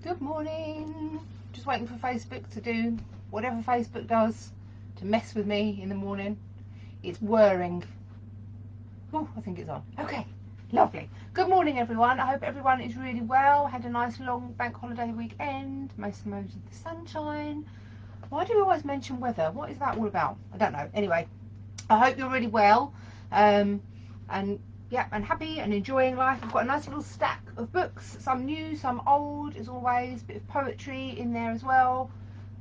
Good morning. Just waiting for Facebook to do whatever Facebook does to mess with me in the morning. It's whirring. Oh, I think it's on. Okay, lovely. Good morning, everyone. I hope everyone is really well. Had a nice long bank holiday weekend. Most of the sunshine. Why do we always mention weather? What is that all about? I don't know. Anyway, I hope you're really well. And yeah, and happy and enjoying life. I've got a nice little stack of books, some new, some old, as always. A bit of poetry in there as well,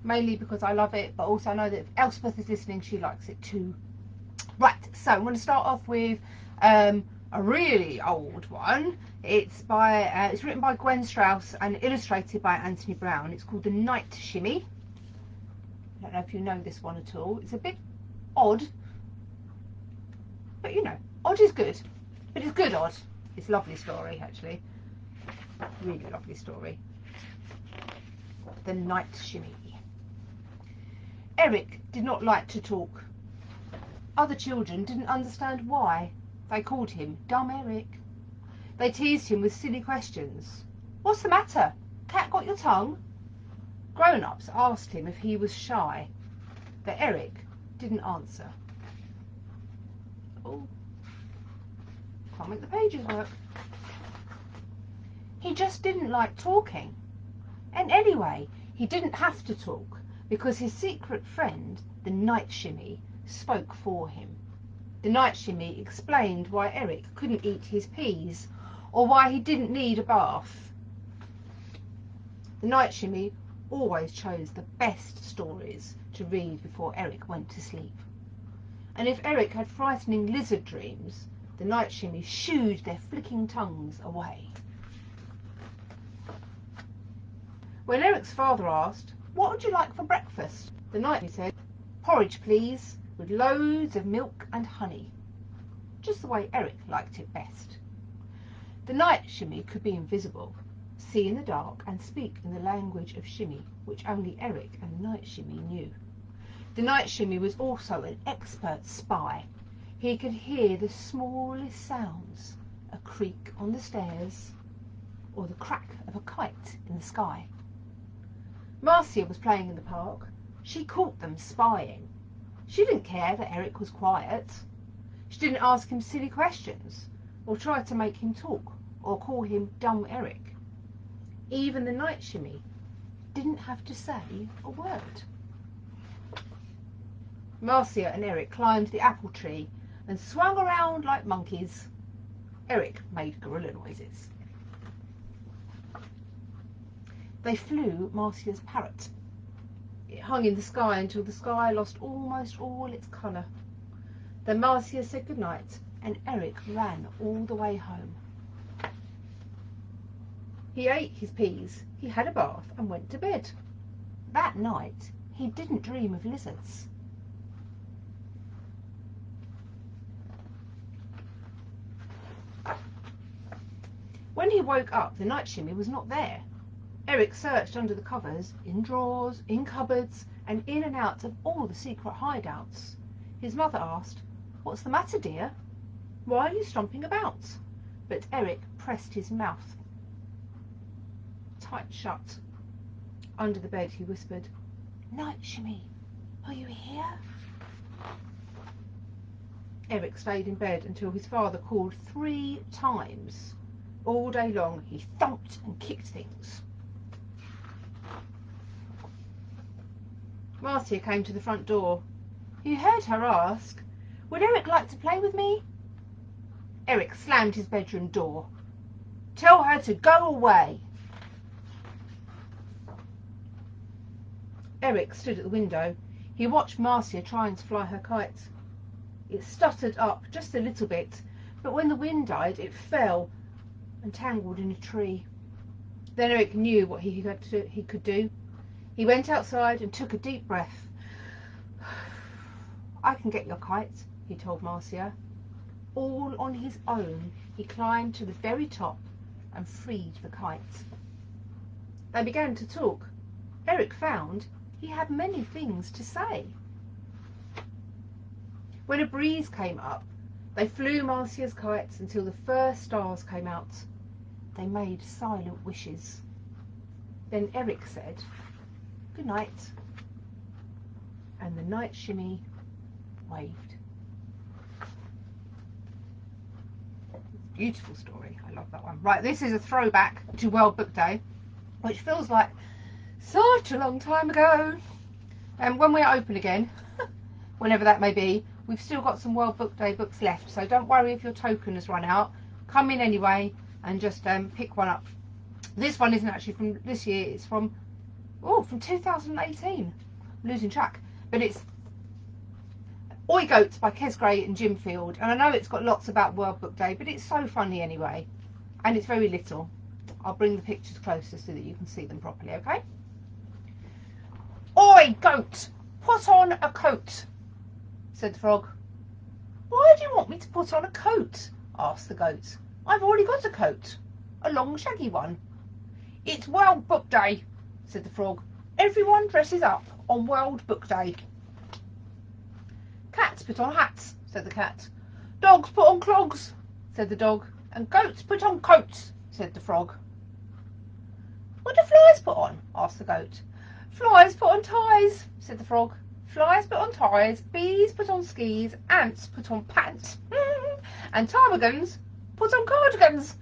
mainly because I love it, but also I know that if Elspeth is listening, she likes it too. Right, so I'm going to start off with a really old one. It's written by Gwen Strauss and illustrated by Anthony Brown. It's called The Night Shimmy. I don't know if you know this one at all. It's a bit odd, but you know, odd is good. But it's good odd. It's a lovely story, actually. Really lovely story. The Night Shimmy. Eric did not like to talk. Other children didn't understand why. They called him Dumb Eric. They teased him with silly questions. What's the matter? Cat got your tongue? Grown-ups asked him if he was shy, but Eric didn't answer. Oh. Can't make the pages work. He just didn't like talking. And anyway, he didn't have to talk because his secret friend, the Night Shimmy, spoke for him. The Night Shimmy explained why Eric couldn't eat his peas or why he didn't need a bath. The Night Shimmy always chose the best stories to read before Eric went to sleep. And if Eric had frightening lizard dreams, the Night Shimmy shooed their flicking tongues away. When Eric's father asked, "What would you like for breakfast?" the Night Shimmy said, "Porridge, please, with loads of milk and honey." Just the way Eric liked it best. The Night Shimmy could be invisible, see in the dark, and speak in the language of Shimmy, which only Eric and the Night Shimmy knew. The Night Shimmy was also an expert spy. He could hear the smallest sounds, a creak on the stairs, or the crack of a kite in the sky. Marcia was playing in the park. She caught them spying. She didn't care that Eric was quiet. She didn't ask him silly questions, or try to make him talk, or call him Dumb Eric. Even the Night Shimmy didn't have to say a word. Marcia and Eric climbed the apple tree and swung around like monkeys. Eric made gorilla noises. They flew Marcia's parrot. It hung in the sky until the sky lost almost all its colour. Then Marcia said goodnight and Eric ran all the way home. He ate his peas, he had a bath and went to bed. That night he didn't dream of lizards. When he woke up, the Night Shimmy was not there. Eric searched under the covers, in drawers, in cupboards, and in and out of all the secret hideouts. His mother asked, "What's the matter, dear? Why are you stomping about?" But Eric pressed his mouth tight shut. Under the bed he whispered, "Night Shimmy, are you here?" Eric stayed in bed until his father called 3 times. All day long he thumped and kicked things. Marcia came to the front door. He heard her ask, "Would Eric like to play with me?" Eric slammed his bedroom door. "Tell her to go away." Eric stood at the window. He watched Marcia trying to fly her kite. It stuttered up just a little bit, but when the wind died, it fell and tangled in a tree. Then Eric knew what he could do. He went outside and took a deep breath. "I can get your kite," he told Marcia. All on his own, he climbed to the very top and freed the kite. They began to talk. Eric found he had many things to say. When a breeze came up, they flew Marcia's kites until the first stars came out. They made silent wishes. Then Eric said, "Good night." And the Night Shimmy waved. Beautiful story. I love that one. Right, this is a throwback to World Book Day, which feels like such a long time ago. And when we're open again, whenever that may be, we've still got some World Book Day books left. So don't worry if your token has run out. Come in anyway and just pick one up. This one isn't actually from this year. It's from 2018. I'm losing track. But it's Oi Goats by Kes Gray and Jim Field. And I know it's got lots about World Book Day, but it's so funny anyway. And it's very little. I'll bring the pictures closer so that you can see them properly, okay? "Oi, goat, put on a coat," said the frog. "Why do you want me to put on a coat?" asked the goat. "I've already got a coat, a long shaggy one." "It's World Book Day," said the frog. "Everyone dresses up on World Book Day." "Cats put on hats," said the cat. "Dogs put on clogs," said the dog. "And goats put on coats," said the frog. "What do flies put on?" asked the goat. "Flies put on ties," said the frog. "Flies put on ties, bees put on skis, ants put on pants, and ptarmigans put on cardigans."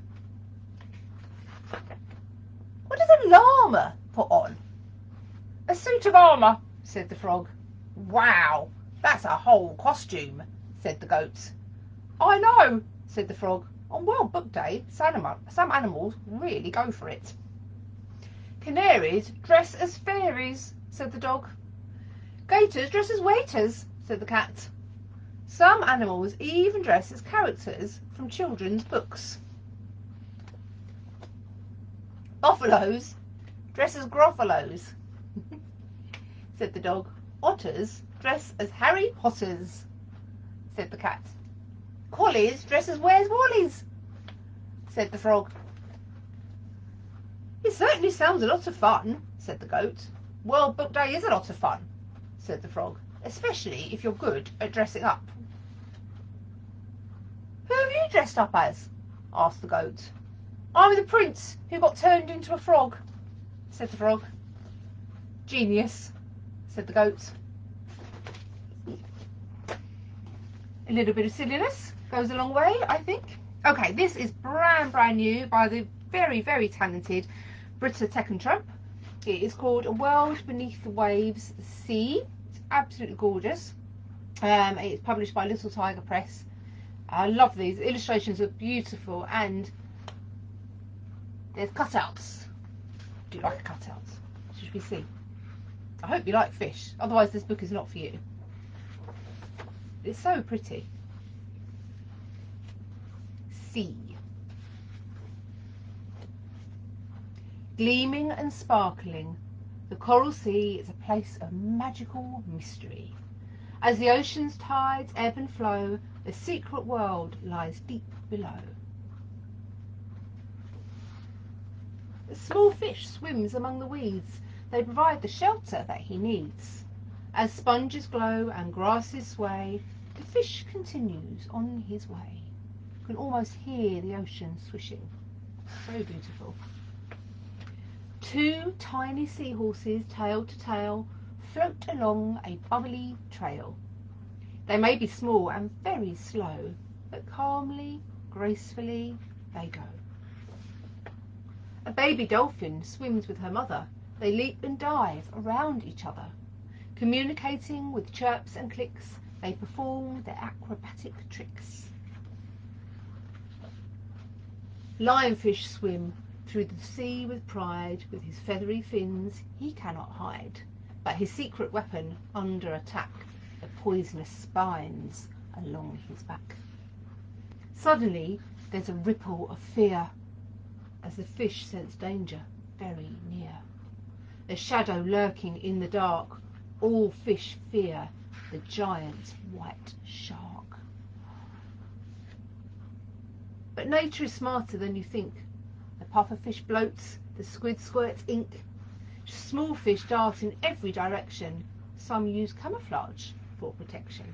"What does a llama put on?" "A suit of armour," said the frog. "Wow, that's a whole costume," said the goat. "I know," said the frog. "On World Book Day, some animals really go for it." "Canaries dress as fairies," said the dog. "Gators dress as waiters," said the cat. "Some animals even dress as characters from children's books." "Buffaloes dress as Gruffalos," said the dog. "Otters dress as Harry Potters," said the cat. "Collies dress as Where's Wallies," said the frog. "It certainly sounds a lot of fun," said the goat. "World Book Day is a lot of fun," said the frog, "especially if you're good at dressing up." "Who have you dressed up as?" asked the goat. "I'm the prince who got turned into a frog," said the frog. "Genius," said the goat. A little bit of silliness goes a long way, I think. Okay, this is brand new by the very, very talented Britta Teckentrup. It is called A World Beneath the Waves Sea. It's absolutely gorgeous. It's published by Little Tiger Press. I love these. The illustrations are beautiful and there's cutouts. Do you like cutouts? Should we see? I hope you like fish, otherwise this book is not for you. It's so pretty. Sea. Gleaming and sparkling, the coral sea is a place of magical mystery. As the ocean's tides ebb and flow, the secret world lies deep below. A small fish swims among the weeds. They provide the shelter that he needs. As sponges glow and grasses sway, the fish continues on his way. You can almost hear the ocean swishing. So beautiful. Two tiny seahorses, tail to tail, float along a bubbly trail. They may be small and very slow, but calmly, gracefully they go. A baby dolphin swims with her mother. They leap and dive around each other. Communicating with chirps and clicks, they perform their acrobatic tricks. Lionfish swim through the sea with pride. With his feathery fins he cannot hide, but his secret weapon under attack, the poisonous spines along his back. Suddenly there's a ripple of fear as the fish sense danger very near. A shadow lurking in the dark, all fish fear the giant white shark. But nature is smarter than you think. The pufferfish bloats, the squid squirts ink. Small fish dart in every direction. Some use camouflage for protection.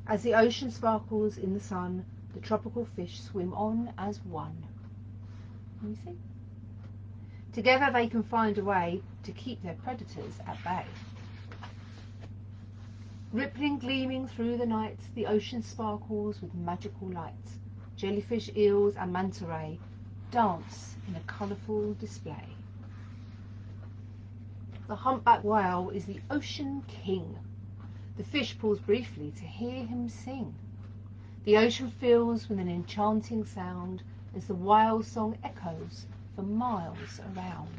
As the ocean sparkles in the sun, the tropical fish swim on as one. Can you see? Together they can find a way to keep their predators at bay. Rippling, gleaming through the night, the ocean sparkles with magical light. Jellyfish, eels and manta ray dance in a colourful display. The humpback whale is the ocean king. The fish pause briefly to hear him sing. The ocean fills with an enchanting sound as the whale song echoes for miles around.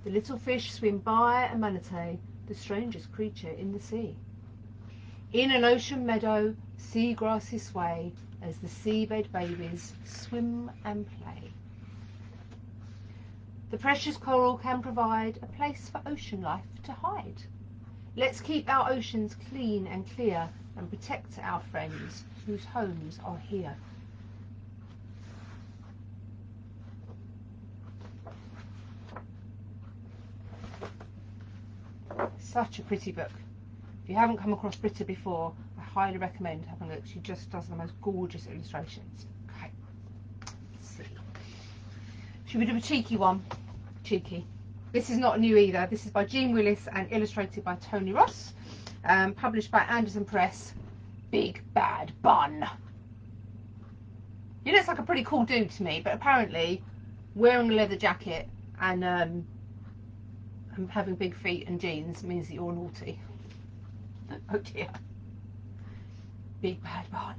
The little fish swim by a manatee, the strangest creature in the sea. In an ocean meadow, seagrasses sway as the seabed babies swim and play. The precious coral can provide a place for ocean life to hide. Let's keep our oceans clean and clear and protect our friends whose homes are here. Such a pretty book. If you haven't come across Britta before, I highly recommend having a look. She just does the most gorgeous illustrations. Okay, let's see. Should we do a cheeky one? Cheeky. This is not new either. This is by Jean Willis and illustrated by Tony Ross. Published by Anderson Press. Big Bad Bun. He looks like a pretty cool dude to me, but apparently wearing a leather jacket and having big feet and jeans means that you're naughty. Oh dear. Big Bad Bun.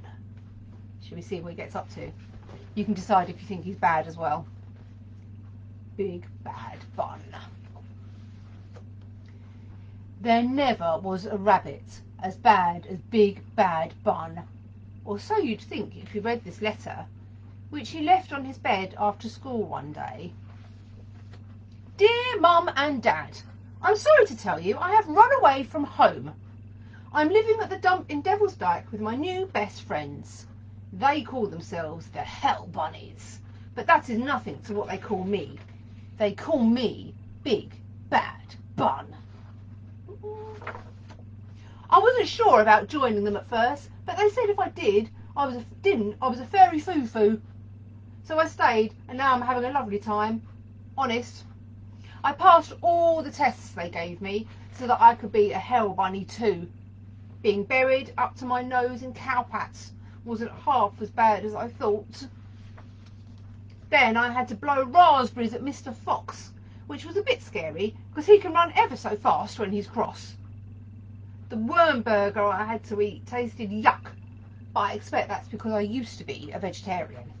Shall we see what he gets up to? You can decide if you think he's bad as well. Big Bad Bun. There never was a rabbit as bad as Big Bad Bun, or so you'd think if you read this letter, which he left on his bed after school one day. Dear Mum and Dad, I'm sorry to tell you I have run away from home. I'm living at the dump in Devil's Dyke with my new best friends. They call themselves the Hell Bunnies, but that is nothing to what they call me. They call me Big Bad Bun. I wasn't sure about joining them at first, but they said if I I was a fairy foo-foo. So I stayed, and now I'm having a lovely time. Honest. I passed all the tests they gave me so that I could be a hell bunny too. Being buried up to my nose in cowpats wasn't half as bad as I thought. Then I had to blow raspberries at Mr. Fox, which was a bit scary because he can run ever so fast when he's cross. The worm burger I had to eat tasted yuck, but I expect that's because I used to be a vegetarian.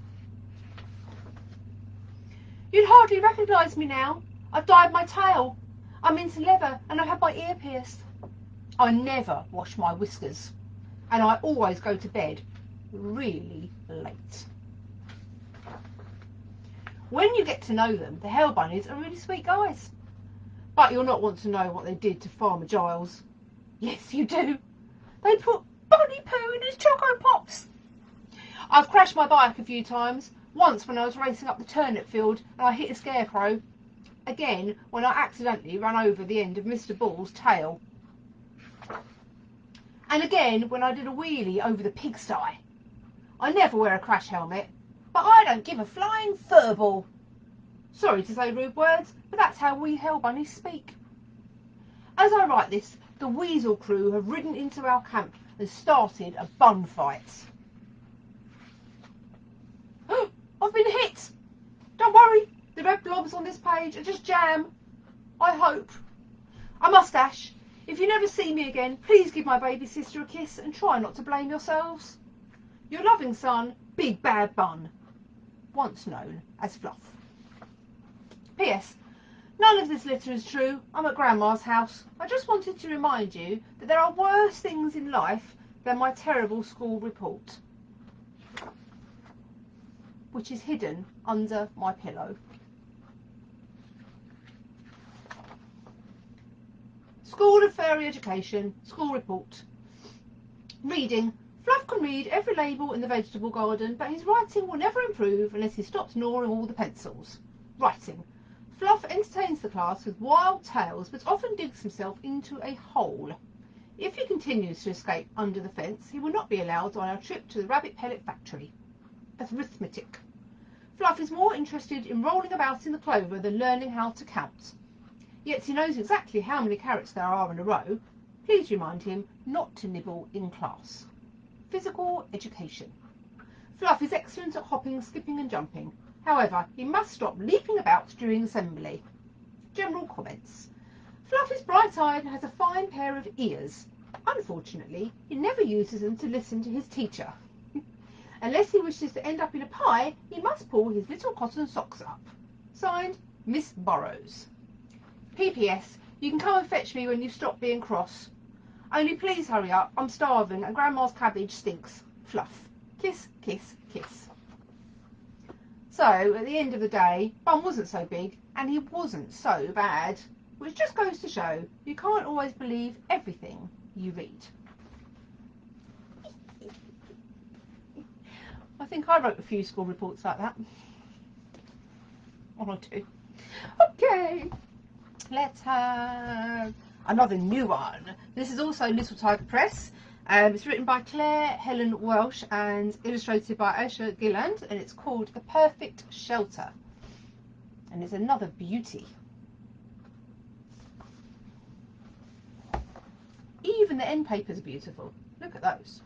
You'd hardly recognise me now. I've dyed my tail. I'm into leather and I've had my ear pierced. I never wash my whiskers and I always go to bed really late. When you get to know them, the Hell Bunnies are really sweet guys. But you'll not want to know what they did to Farmer Giles. Yes, you do. They put bunny poo in his Choco Pops. I've crashed my bike a few times. Once when I was racing up the turnip field and I hit a scarecrow. Again when I accidentally ran over the end of Mr. Bull's tail. And again when I did a wheelie over the pigsty. I never wear a crash helmet, but I don't give a flying furball. Sorry to say rude words, but that's how we Hell Bunnies speak. As I write this, the Weasel crew have ridden into our camp and started a bun fight. I've been hit! Don't worry, the red blobs on this page are just jam. I hope. A mustache. If you never see me again, please give my baby sister a kiss and try not to blame yourselves. Your loving son, Big Bad Bun, once known as Fluff. P.S. None of this letter is true. I'm at Grandma's house. I just wanted to remind you that there are worse things in life than my terrible school report, which is hidden under my pillow. School of Fairy Education, school report. Reading. Fluff can read every label in the vegetable garden, but his writing will never improve unless he stops gnawing all the pencils. Writing. Fluff entertains the class with wild tales, but often digs himself into a hole. If he continues to escape under the fence, he will not be allowed on our trip to the rabbit pellet factory. Arithmetic. Fluff is more interested in rolling about in the clover than learning how to count. Yet he knows exactly how many carrots there are in a row. Please remind him not to nibble in class. Physical education. Fluff is excellent at hopping, skipping and jumping. However, he must stop leaping about during assembly. General comments. Fluff is bright-eyed and has a fine pair of ears. Unfortunately, he never uses them to listen to his teacher. Unless he wishes to end up in a pie, he must pull his little cotton socks up. Signed, Miss Burrows. PPS, you can come and fetch me when you've stopped being cross. Only please hurry up, I'm starving and Grandma's cabbage stinks. Fluff. Kiss, kiss, kiss. So, at the end of the day, Bun wasn't so big and he wasn't so bad. Which just goes to show you can't always believe everything you read. I think I wrote a few school reports like that. One or two. Okay, let's have another new one. This is also Little Tiger Press. It's written by Claire Helen Welsh and illustrated by Aisha Gilland, and it's called The Perfect Shelter. And it's another beauty. Even the end papers are beautiful. Look at those.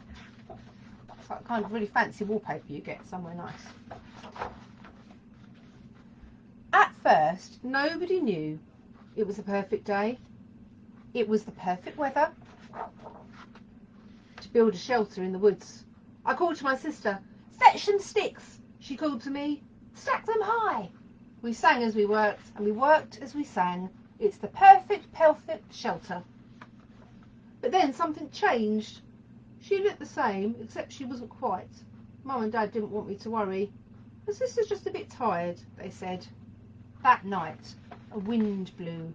It's like kind of really fancy wallpaper you get somewhere nice. At first, nobody knew it was the perfect day. It was the perfect weather to build a shelter in the woods. I called to my sister, fetch some sticks. She called to me, stack them high. We sang as we worked, and we worked as we sang. It's the perfect shelter. But then something changed. She looked the same, except she wasn't quite. Mum and Dad didn't want me to worry. My sister's just a bit tired, they said. That night, a wind blew.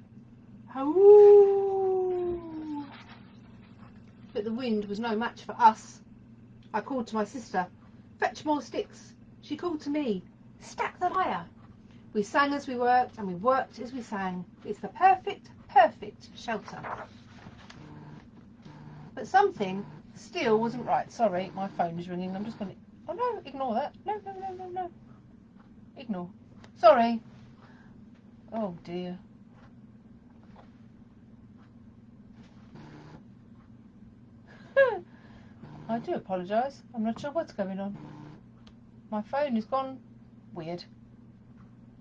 Oh! But the wind was no match for us. I called to my sister, fetch more sticks. She called to me, stack them higher. We sang as we worked, and we worked as we sang. It's the perfect shelter. But something still wasn't right. Sorry, my phone is ringing. I'm just going to... Oh no, ignore that. No. Ignore. Sorry. Oh dear. I do apologise. I'm not sure what's going on. My phone has gone weird.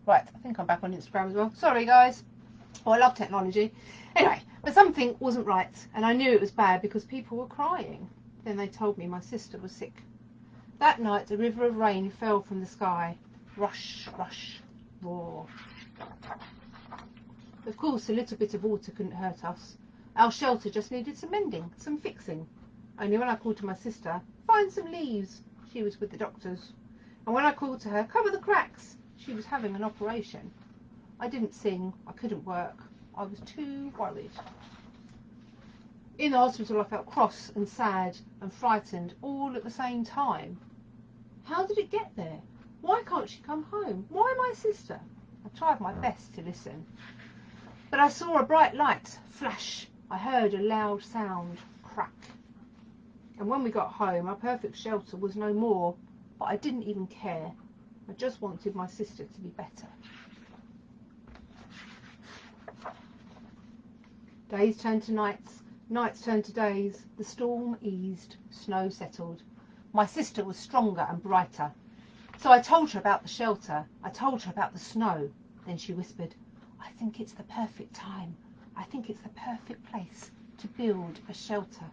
Right, I think I'm back on Instagram as well. Sorry guys. Oh, I love technology. Anyway, but something wasn't right, and I knew it was bad because people were crying. Then they told me my sister was sick. That night a river of rain fell from the sky. Rush, rush, roar. Of course, a little bit of water couldn't hurt us. Our shelter just needed some mending, some fixing. Only when I called to my sister, find some leaves, she was with the doctors. And when I called to her, cover the cracks, she was having an operation. I didn't sing, I couldn't work. I was too worried. In the hospital I felt cross and sad and frightened all at the same time. How did it get there? Why can't she come home? Why my sister? I tried my best to listen. But I saw a bright light flash. I heard a loud sound crack. And when we got home, our perfect shelter was no more. But I didn't even care. I just wanted my sister to be better. Days turned to nights, nights turned to days. The storm eased, snow settled. My sister was stronger and brighter. So I told her about the shelter. I told her about the snow. Then she whispered, I think it's the perfect time. I think it's the perfect place to build a shelter.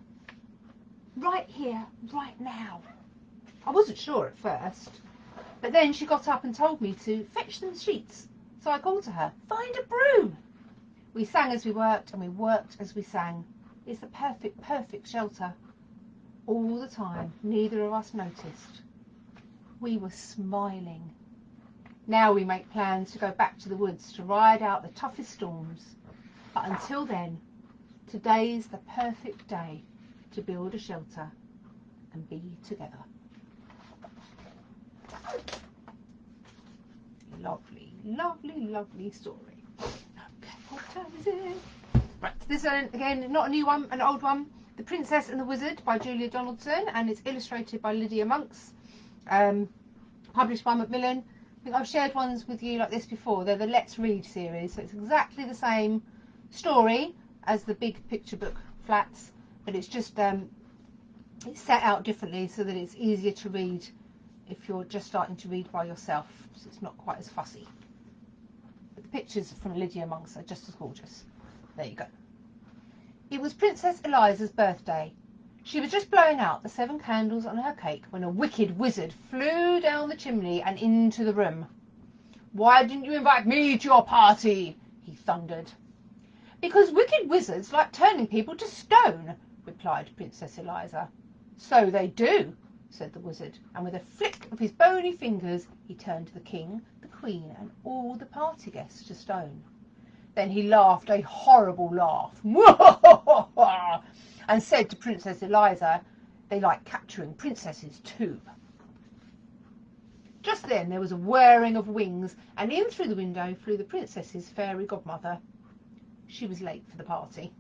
Right here, right now. I wasn't sure at first. But then she got up and told me to fetch some sheets. So I called to her, find a broom. We sang as we worked, and we worked as we sang. It's the perfect shelter. All the time, neither of us noticed. We were smiling. Now we make plans to go back to the woods to ride out the toughest storms. But until then, today's the perfect day to build a shelter and be together. Lovely, lovely, lovely story. Okay, what time is it? Right, this one, again, not a new one, an old one. The Princess and the Wizard by Julia Donaldson, and it's illustrated by Lydia Monks. Published by Macmillan. think I've shared ones with you like this before. They're the Let's Read series, so it's exactly the same story as the big picture book flats, but it's just it's set out differently so that it's easier to read if you're just starting to read by yourself, so it's not quite as fussy. But the pictures from Lydia Monk's are just as gorgeous. There you go. It was Princess Eliza's birthday. She was just blowing out the 7 candles on her cake when a wicked wizard flew down the chimney and into the room. "Why didn't you invite me to your party?" he thundered. "Because wicked wizards like turning people to stone," replied Princess Eliza. "So they do," said the wizard, and with a flick of his bony fingers he turned the king, the queen and all the party guests to stone. Then he laughed a horrible laugh and said to Princess Eliza, "They like capturing princesses too." Just then there was a whirring of wings, and in through the window flew the princess's fairy godmother. She was late for the party.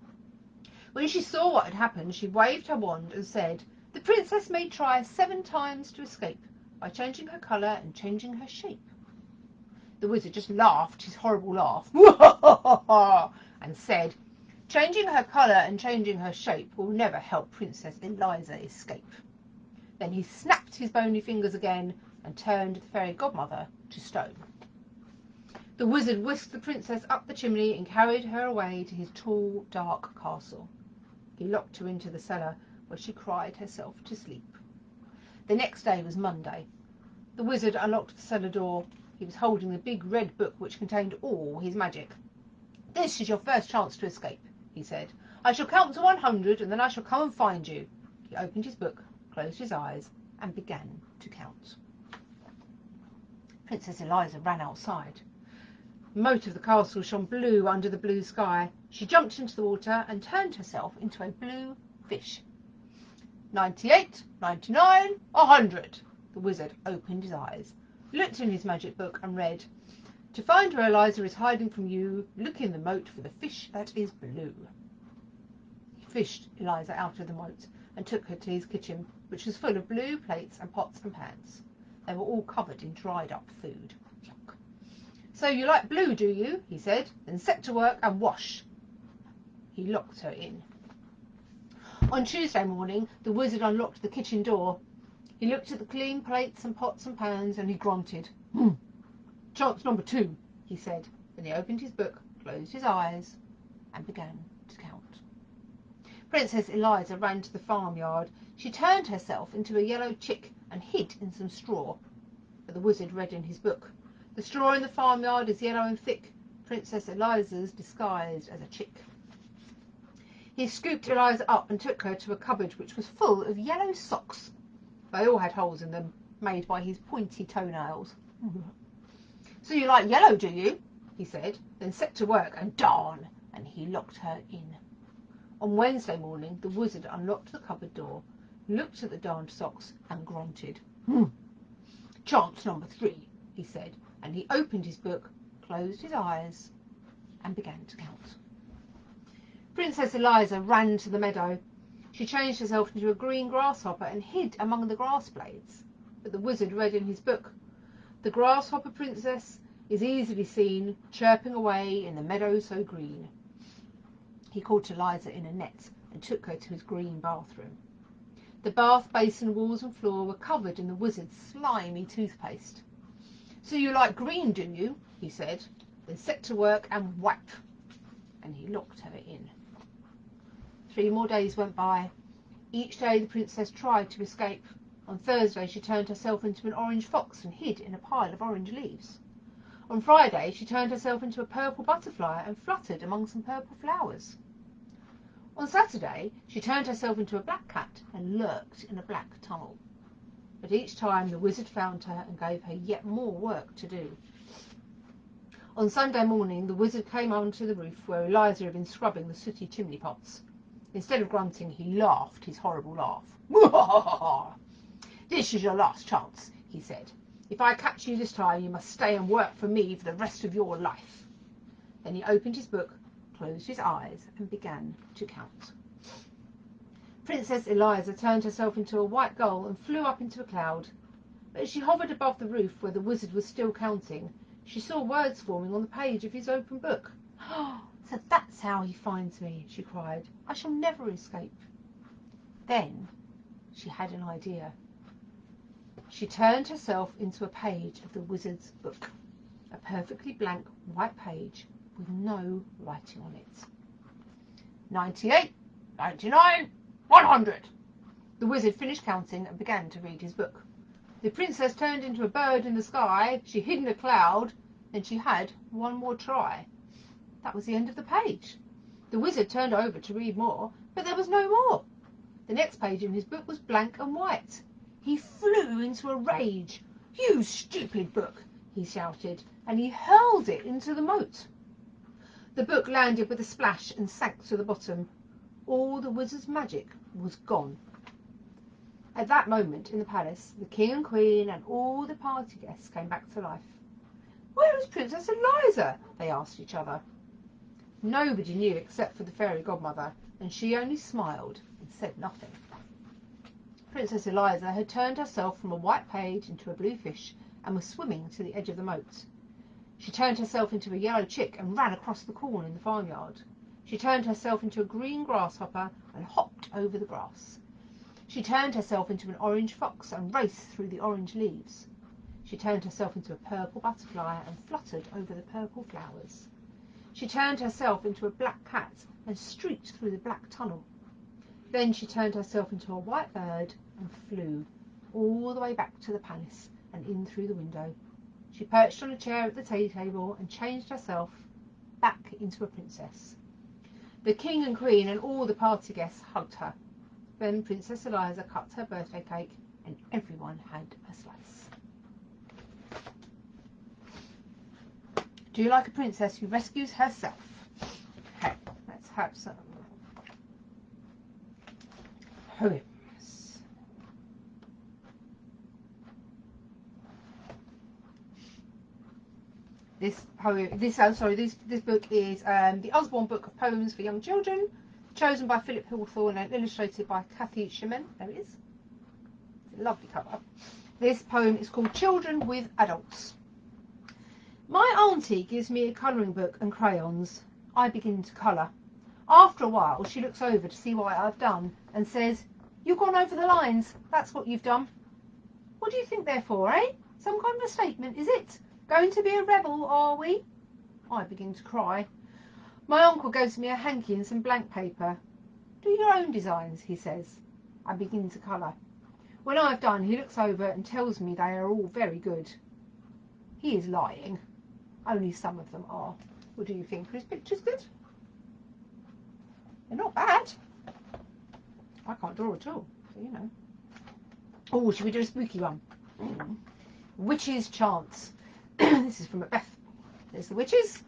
When she saw what had happened, she waved her wand and said, "The princess may try 7 times to escape by changing her colour and changing her shape." The wizard just laughed his horrible laugh and said, "Changing her colour and changing her shape will never help Princess Eliza escape." Then he snapped his bony fingers again and turned the fairy godmother to stone. The wizard whisked the princess up the chimney and carried her away to his tall, dark castle. He locked her into the cellar, where she cried herself to sleep. The next day was Monday. The wizard unlocked the cellar door. He was holding the big red book which contained all his magic. "This is your first chance to escape," he said. "I shall count to 100 and then I shall come and find you." He opened his book, closed his eyes and began to count. Princess Eliza ran outside. The moat of the castle shone blue under the blue sky. She jumped into the water and turned herself into a blue fish. 98, 99, 100. The wizard opened his eyes, looked in his magic book and read, "To find where Eliza is hiding from you, look in the moat for the fish that is blue." He fished Eliza out of the moat and took her to his kitchen, which was full of blue plates and pots and pans. They were all covered in dried up food. Yuck. "So you like blue, do you?" he said. "Then set to work and wash." He locked her in. On Tuesday morning, the wizard unlocked the kitchen door. He looked at the clean plates and pots and pans and he grunted. "Chance number 2, he said. Then he opened his book, closed his eyes and began to count. Princess Eliza ran to the farmyard. She turned herself into a yellow chick and hid in some straw. But the wizard read in his book, "The straw in the farmyard is yellow and thick. Princess Eliza's disguised as a chick." He scooped Eliza up and took her to a cupboard which was full of yellow socks. They all had holes in them, made by his pointy toenails. "So you like yellow, do you?" he said. "Then set to work and darn." And he locked her in. On Wednesday morning, the wizard unlocked the cupboard door, looked at the darned socks and grunted. "Chance number 3, he said. And he opened his book, closed his eyes and began to count. Princess Eliza ran to the meadow. She changed herself into a green grasshopper and hid among the grass blades. But the wizard read in his book, "The grasshopper princess is easily seen, chirping away in the meadow so green." He caught Eliza in a net and took her to his green bathroom. The bath basin walls and floor were covered in the wizard's slimy toothpaste. "So you like green, do you?" he said. "Then set to work and wipe." And he locked her in. 3 more days went by. Each day the princess tried to escape. On Thursday she turned herself into an orange fox and hid in a pile of orange leaves. On Friday she turned herself into a purple butterfly and fluttered among some purple flowers. On Saturday she turned herself into a black cat and lurked in a black tunnel. But each time the wizard found her and gave her yet more work to do. On Sunday morning the wizard came onto the roof where Eliza had been scrubbing the sooty chimney pots. Instead of grunting, he laughed his horrible laugh. "This is your last chance," he said. "If I catch you this time, you must stay and work for me for the rest of your life." Then he opened his book, closed his eyes, and began to count. Princess Eliza turned herself into a white gull and flew up into a cloud. but as she hovered above the roof where the wizard was still counting, she saw words forming on the page of his open book. "Oh, so that's how he finds me," she cried. "I shall never escape." Then she had an idea. She turned herself into a page of the wizard's book, a perfectly blank white page with no writing on it. 98, 99, 100. The wizard finished counting and began to read his book. The princess turned into a bird in the sky, she hid in a cloud, and she had one more try. That was the end of the page. The wizard turned over to read more, but there was no more. The next page in his book was blank and white. He flew into a rage. "You stupid book," he shouted, and he hurled it into the moat. The book landed with a splash and sank to the bottom. All the wizard's magic was gone. At that moment in the palace, the king and queen and all the party guests came back to life. "Where is Princess Eliza?" they asked each other. Nobody knew except for the fairy godmother, and she only smiled and said nothing. Princess Eliza had turned herself from a white page into a blue fish and was swimming to the edge of the moat. She turned herself into a yellow chick and ran across the corn in the farmyard. She turned herself into a green grasshopper and hopped over the grass. She turned herself into an orange fox and raced through the orange leaves. She turned herself into a purple butterfly and fluttered over the purple flowers. She turned herself into a black cat and streaked through the black tunnel. Then she turned herself into a white bird and flew all the way back to the palace and in through the window. She perched on a chair at the tea table and changed herself back into a princess. The king and queen and all the party guests hugged her. Then Princess Eliza cut her birthday cake and everyone had a slice. Do you like a princess who rescues herself? Okay, let's have some poems. This book is the Osborne Book of Poems for Young Children, chosen by Philip Hawthorne and illustrated by Kathy Shimon. There it is. It's a lovely cover. This poem is called Children with Adults. My auntie gives me a colouring book and crayons. I begin to colour. After a while, she looks over to see what I've done and says, "You've gone over the lines. That's what you've done." "What do you think they're for, eh? Some kind of a statement, is it? Going to be a rebel, are we?" I begin to cry. My uncle gives me a hanky and some blank paper. "Do your own designs," he says. I begin to colour. When I've done, he looks over and tells me they are all very good. He is lying. Only some of them are. What do you think? Are his pictures good? They're not bad. I can't draw at all, so you know. Oh, should we do a spooky one? Witch's Chance. This is from Macbeth. There's the witches.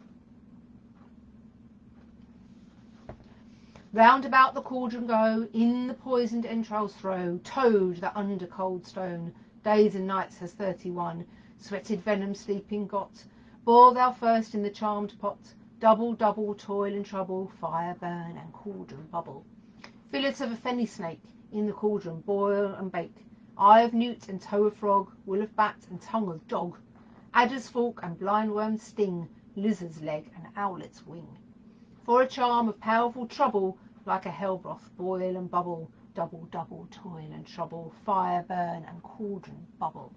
Round about the cauldron go, in the poisoned entrails throw, toad that under cold stone, days and nights has 31, sweated venom sleeping got, boil thou first in the charmed pot, double, double, toil and trouble, fire burn and cauldron bubble. Fillet of a fenny snake, in the cauldron boil and bake, eye of newt and toe of frog, wool of bat and tongue of dog, adder's fork and blindworm's sting, lizard's leg and owlet's wing. For a charm of powerful trouble, like a hell broth, boil and bubble, double, double, toil and trouble, fire burn and cauldron bubble.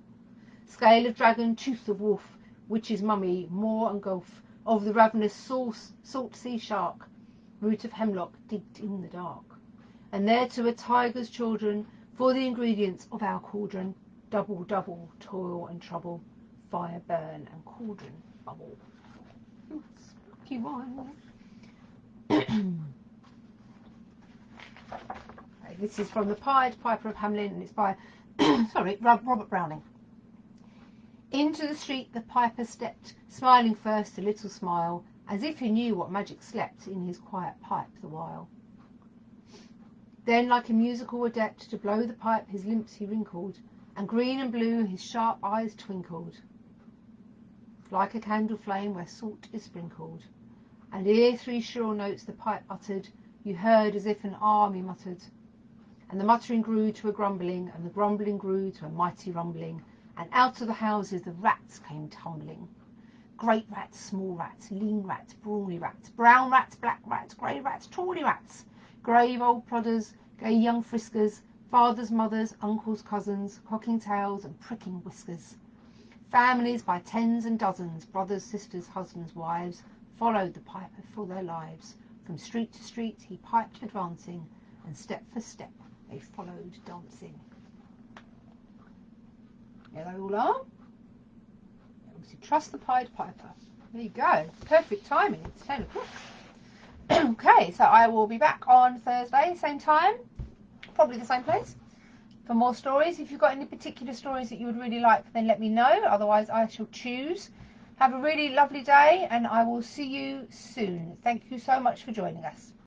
Scale of dragon, tooth of wolf, witch's mummy, moor and gulf, of the ravenous salt sea shark, root of hemlock digged in the dark. And thereto a tiger's children, for the ingredients of our cauldron, double, double, toil and trouble, fire burn and cauldron bubble. Spooky one. This is from the Pied Piper of Hamelin, and it's by Robert Browning. Into the street the piper stepped, smiling first a little smile, as if he knew what magic slept in his quiet pipe the while. Then, like a musical adept, to blow the pipe his lips he wrinkled, and green and blue his sharp eyes twinkled, like a candle flame where salt is sprinkled. And ere 3 shrill notes the pipe uttered, you heard as if an army muttered. And the muttering grew to a grumbling, and the grumbling grew to a mighty rumbling, and out of the houses the rats came tumbling. Great rats, small rats, lean rats, brawny rats, brown rats, black rats, grey rats, tawny rats, grave old plodders, gay young friskers, fathers, mothers, uncles, cousins, cocking tails and pricking whiskers. Families by tens and dozens, brothers, sisters, husbands, wives, followed the piper for their lives. From street to street he piped advancing, and step for step they followed dancing. There they all are. Obviously, trust the Pied Piper. There you go. Perfect timing. It's 10 o'clock. Okay, so I will be back on Thursday, same time, probably the same place, for more stories. If you've got any particular stories that you would really like, then let me know. Otherwise, I shall choose. Have a really lovely day, and I will see you soon. Thank you so much for joining us.